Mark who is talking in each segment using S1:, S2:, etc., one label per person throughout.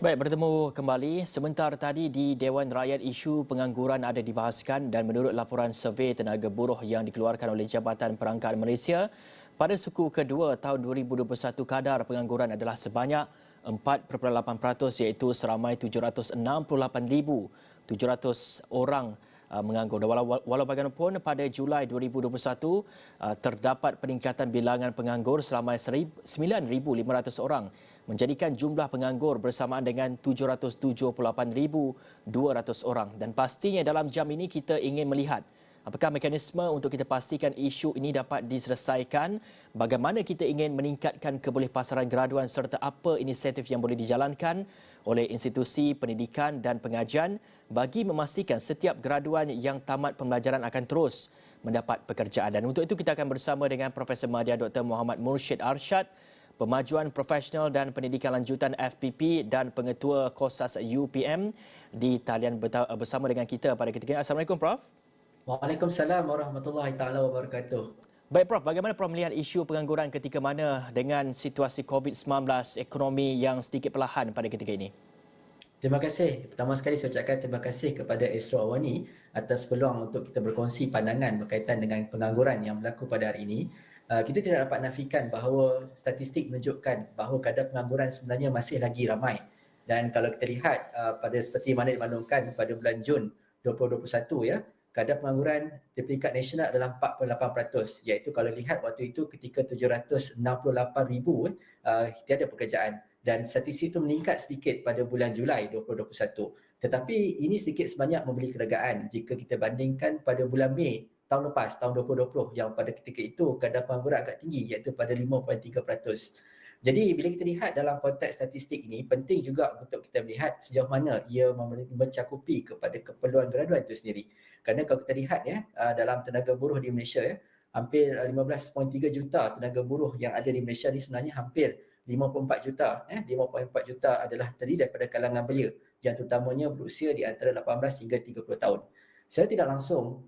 S1: Baik, bertemu kembali. Sebentar tadi di Dewan Rakyat isu pengangguran ada dibahaskan dan menurut laporan survei tenaga buruh yang dikeluarkan oleh Jabatan Perangkaan Malaysia, pada suku kedua tahun 2021 kadar pengangguran adalah sebanyak 4.8% iaitu seramai 768,700 orang menganggur. Dan walau bagaimanapun pada Julai 2021 terdapat peningkatan bilangan penganggur seramai 9,500 orang menjadikan jumlah penganggur bersamaan dengan 778,200 orang. Dan pastinya dalam jam ini kita ingin melihat apakah mekanisme untuk kita pastikan isu ini dapat diselesaikan, bagaimana kita ingin meningkatkan kebolehpasaran graduan serta apa inisiatif yang boleh dijalankan oleh institusi pendidikan dan pengajian bagi memastikan setiap graduan yang tamat pembelajaran akan terus mendapat pekerjaan. Dan untuk itu kita akan bersama dengan Profesor Madya Dr. Muhammad Mursyid Arsyad, Pemajuan Profesional dan Pendidikan Lanjutan FPP dan Pengetua KOSAS UPM di talian bersama dengan kita pada ketika ini. Assalamualaikum Prof.
S2: Waalaikumsalam warahmatullahi taala wabarakatuh.
S1: Baik Prof, bagaimana Prof melihat isu pengangguran ketika mana dengan situasi COVID-19, ekonomi yang sedikit perlahan pada ketika ini?
S2: Terima kasih. Pertama sekali saya ucapkan terima kasih kepada Astro Awani atas peluang untuk kita berkongsi pandangan berkaitan dengan pengangguran yang berlaku pada hari ini. Kita tidak dapat nafikan bahawa statistik menunjukkan bahawa kadar pengangguran sebenarnya masih lagi ramai. Dan kalau kita lihat pada seperti mana dimaklumkan pada bulan Jun 2021 ya, kadar pengangguran di peringkat nasional adalah 4.8%, iaitu kalau lihat waktu itu ketika 768,000 tiada pekerjaan, dan statistik itu meningkat sedikit pada bulan Julai 2021. Tetapi ini sedikit sebanyak memberi kelegaan jika kita bandingkan pada bulan Mei tahun lepas, tahun 2020, yang pada ketika itu kadar pengangguran agak tinggi iaitu pada 5.3%. Jadi bila kita lihat dalam konteks statistik ini, penting juga untuk kita melihat sejauh mana ia mencakupi kepada keperluan graduan itu sendiri. Kerana kalau kita lihat ya, dalam tenaga buruh di Malaysia ya, hampir 15.3 juta tenaga buruh yang ada di Malaysia ni sebenarnya hampir 54 juta, 54 juta adalah terdiri daripada kalangan belia yang terutamanya berusia di antara 18 hingga 30 tahun. Secara tidak langsung,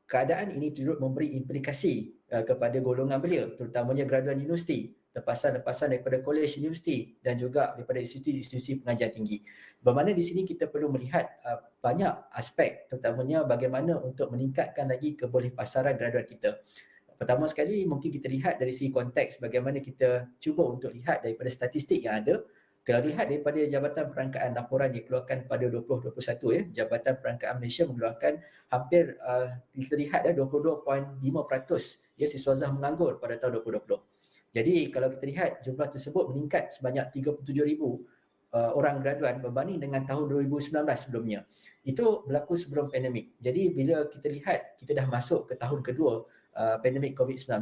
S2: keadaan ini turut memberi implikasi kepada golongan belia, terutamanya graduan universiti, lepasan-lepasan daripada kolej universiti dan juga daripada institusi pengajian tinggi. Bermakna di sini kita perlu melihat banyak aspek, terutamanya bagaimana untuk meningkatkan lagi kebolehpasaran graduan kita. Pertama sekali mungkin kita lihat dari segi konteks bagaimana kita cuba untuk lihat daripada statistik yang ada. Kalau lihat daripada Jabatan Perangkaan laporan dikeluarkan pada 2021 ya, Jabatan Perangkaan Malaysia mengeluarkan hampir kita lihat 22.5% ya siswazah menganggur pada tahun 2020. Jadi kalau kita lihat jumlah tersebut meningkat sebanyak 37,000 orang graduan berbanding dengan tahun 2019 sebelumnya. Itu berlaku sebelum pandemik. Jadi bila kita lihat kita dah masuk ke tahun kedua pandemik COVID-19,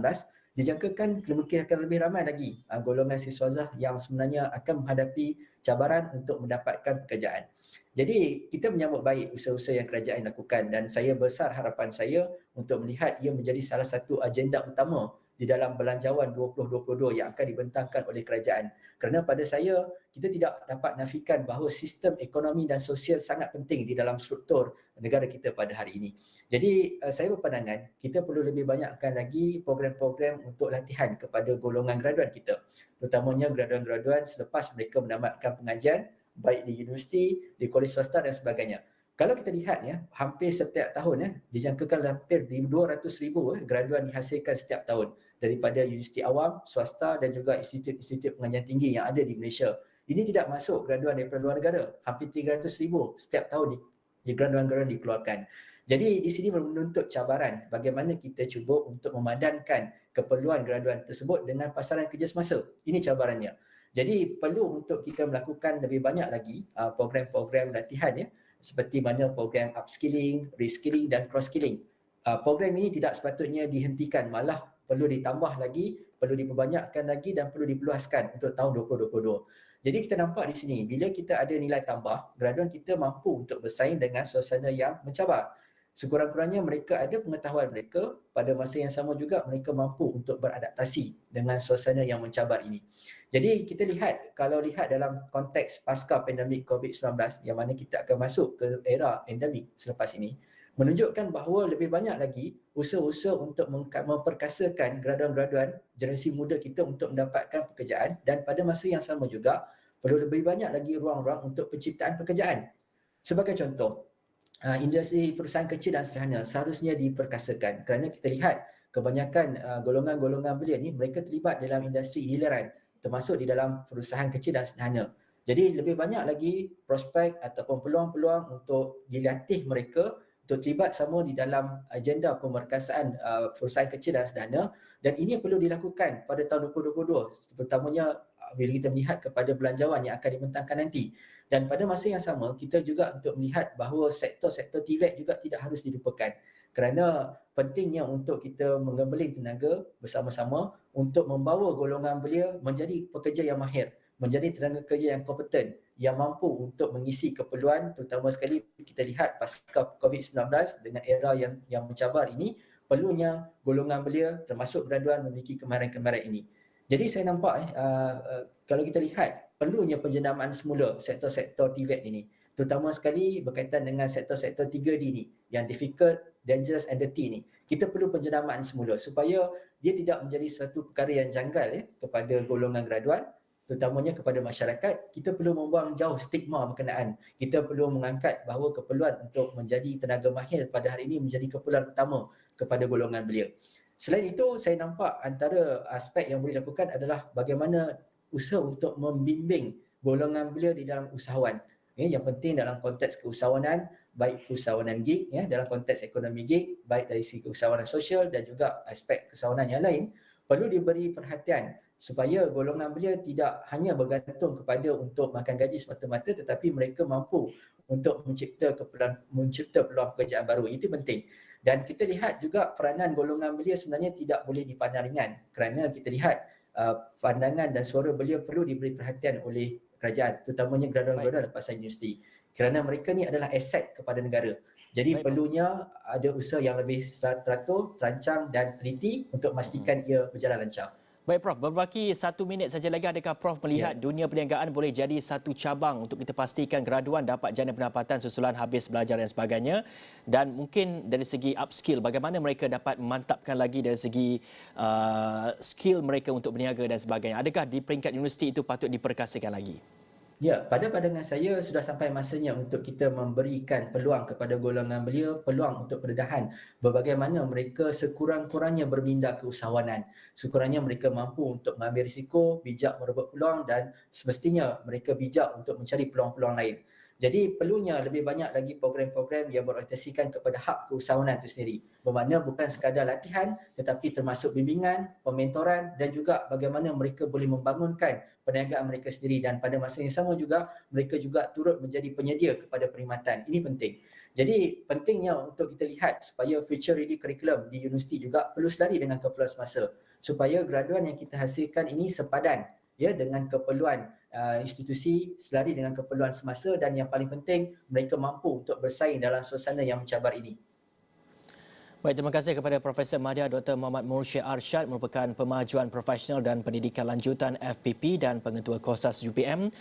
S2: dijangkakan mungkin akan lebih ramai lagi golongan siswazah yang sebenarnya akan menghadapi cabaran untuk mendapatkan pekerjaan. Jadi kita menyambut baik usaha-usaha yang kerajaan lakukan dan saya besar harapan saya untuk melihat ia menjadi salah satu agenda utama di dalam Belanjawan 2022 yang akan dibentangkan oleh kerajaan. Kerana pada saya, kita tidak dapat nafikan bahawa sistem ekonomi dan sosial sangat penting di dalam struktur negara kita pada hari ini. Jadi saya berpandangan kita perlu lebih banyakkan lagi program-program untuk latihan kepada golongan graduan kita, terutamanya graduan-graduan selepas mereka menamatkan pengajian baik di universiti, di kolej swasta dan sebagainya. Kalau kita lihat ya, hampir setiap tahun ya, dijangkakan hampir 200,000 graduan dihasilkan setiap tahun daripada universiti awam, swasta dan juga institut-institut pengajian tinggi yang ada di Malaysia. Ini tidak masuk graduan daripada luar negara, hampir 300,000 setiap tahun di graduan-graduan dikeluarkan. Jadi di sini menuntut cabaran bagaimana kita cuba untuk memadankan keperluan graduan tersebut dengan pasaran kerja semasa. Ini cabarannya. Jadi perlu untuk kita melakukan lebih banyak lagi program-program latihan ya, seperti mana program upskilling, reskilling dan cross-skilling. Program ini tidak sepatutnya dihentikan, malah perlu ditambah lagi, perlu diperbanyakkan lagi dan perlu diperluaskan untuk tahun 2022. Jadi kita nampak di sini, bila kita ada nilai tambah, graduan kita mampu untuk bersaing dengan suasana yang mencabar. Sekurang-kurangnya mereka ada pengetahuan mereka, pada masa yang sama juga mereka mampu untuk beradaptasi dengan suasana yang mencabar ini. Jadi kita lihat, kalau lihat dalam konteks pasca pandemik COVID-19 yang mana kita akan masuk ke era endemik selepas ini, menunjukkan bahawa lebih banyak lagi usaha-usaha untuk memperkasakan graduan-graduan generasi muda kita untuk mendapatkan pekerjaan dan pada masa yang sama juga perlu lebih banyak lagi ruang-ruang untuk penciptaan pekerjaan. Sebagai contoh, industri perusahaan kecil dan sederhana seharusnya diperkasakan kerana kita lihat kebanyakan golongan-golongan belia ni mereka terlibat dalam industri hiliran termasuk di dalam perusahaan kecil dan sederhana. Jadi lebih banyak lagi prospek ataupun peluang-peluang untuk dilatih mereka untuk terlibat sama di dalam agenda pemerkasaan perusahaan kecil dan sederhana, dan ini perlu dilakukan pada tahun 2022 terutamanya bila kita melihat kepada belanjawan yang akan dibentangkan nanti. Dan pada masa yang sama kita juga untuk melihat bahawa sektor-sektor TVET juga tidak harus dilupakan kerana pentingnya untuk kita mengembeling tenaga bersama-sama untuk membawa golongan belia menjadi pekerja yang mahir, menjadi tenaga kerja yang kompeten, yang mampu untuk mengisi keperluan, terutama sekali kita lihat pasca COVID-19 dengan era yang mencabar ini, perlunya golongan belia termasuk graduan memiliki kemahiran-kemahiran ini. Jadi saya nampak kalau kita lihat perlunya penjenamaan semula sektor-sektor TVET ini, terutama sekali berkaitan dengan sektor-sektor 3D ini yang difficult, dangerous and dirty ni. Kita perlu penjenamaan semula supaya dia tidak menjadi satu perkara yang janggal kepada golongan graduan, terutamanya kepada masyarakat. Kita perlu membuang jauh stigma berkenaan. Kita perlu mengangkat bahawa keperluan untuk menjadi tenaga mahir pada hari ini menjadi keperluan utama kepada golongan belia. Selain itu, saya nampak antara aspek yang boleh dilakukan adalah bagaimana usaha untuk membimbing golongan belia di dalam usahawan. Yang penting dalam konteks keusahawanan, baik keusahawanan gig, dalam konteks ekonomi gig, baik dari segi keusahawanan sosial dan juga aspek keusahawanan yang lain, perlu diberi perhatian supaya golongan belia tidak hanya bergantung kepada untuk makan gaji semata-mata, tetapi mereka mampu untuk mencipta peluang pekerjaan baru. Itu penting. Dan kita lihat juga peranan golongan belia sebenarnya tidak boleh dipandang ringan kerana kita lihat pandangan dan suara belia perlu diberi perhatian oleh kerajaan, terutamanya graduan-graduan lepasan universiti. Kerana mereka ni adalah aset kepada negara. Jadi perlunya ada usaha yang lebih teratur, terancang dan teliti untuk memastikan ia berjalan lancar.
S1: Baik Prof, berbaki 1 minit saja lagi, adakah Prof melihat dunia perniagaan boleh jadi satu cabang untuk kita pastikan graduan dapat jana pendapatan susulan habis belajar dan sebagainya, dan mungkin dari segi upskill bagaimana mereka dapat memantapkan lagi dari segi skill mereka untuk berniaga dan sebagainya. Adakah di peringkat universiti itu patut diperkasakan lagi?
S2: Ya, pada pandangan saya sudah sampai masanya untuk kita memberikan peluang kepada golongan belia, peluang untuk pendedahan bagaimana mereka sekurang-kurangnya berminda ke usahawanan. Sekurangnya mereka mampu untuk mengambil risiko, bijak merebut peluang dan semestinya mereka bijak untuk mencari peluang-peluang lain. Jadi perlunya lebih banyak lagi program-program yang berorientasikan kepada hak keusahawanan itu sendiri. Bermakna bukan sekadar latihan tetapi termasuk bimbingan, pementoran dan juga bagaimana mereka boleh membangunkan perniagaan mereka sendiri, dan pada masa yang sama juga mereka juga turut menjadi penyedia kepada perkhidmatan. Ini penting. Jadi pentingnya untuk kita lihat supaya future ready curriculum di universiti juga perlu selari dengan keperluan semasa supaya graduan yang kita hasilkan ini sepadan dengan keperluan institusi, selari dengan keperluan semasa, dan yang paling penting mereka mampu untuk bersaing dalam suasana yang mencabar ini.
S1: Baik, terima kasih kepada Profesor Madya Dr. Muhammad Mursyid Arsyad, merupakan pemajuan profesional dan pendidikan lanjutan FPP dan pengetua KOSAS UPM,